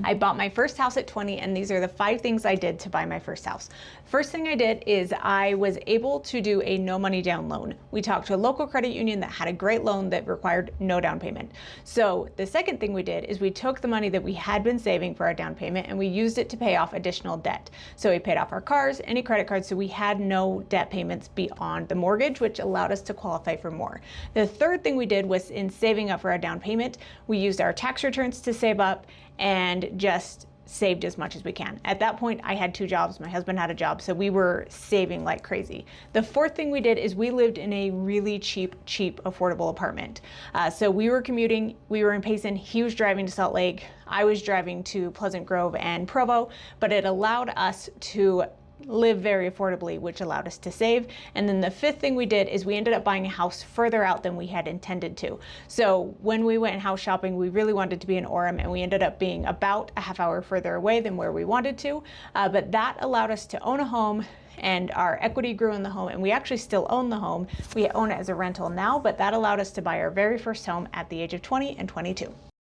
I bought my first house at 20, and these are the 5 things I did to buy my first house. First thing I did is I was able to do a no money down loan. We talked to a local credit union that had a great loan that required no down payment. So the second thing we did is we took the money that we had been saving for our down payment and we used it to pay off additional debt. So we paid off our cars, any credit cards, so we had no debt payments beyond the mortgage, which allowed us to qualify for more. The third thing we did was, in saving up for our down payment, we used our tax returns to save up and just saved as much as we can. At that point, I had 2 jobs, my husband had a job, so we were saving like crazy. The fourth thing we did is we lived in a really cheap, affordable apartment. So we were commuting, we were in Payson, he was driving to Salt Lake, I was driving to Pleasant Grove and Provo, but it allowed us to live very affordably, which allowed us to save. And then the fifth thing we did is we ended up buying a house further out than we had intended to. So when we went house shopping, we really wanted to be in Orem, and we ended up being about a half hour further away than where we wanted to. But that allowed us to own a home, and our equity grew in the home, and we actually still own the home. We own it as a rental now, but that allowed us to buy our very first home at the age of 20 and 22.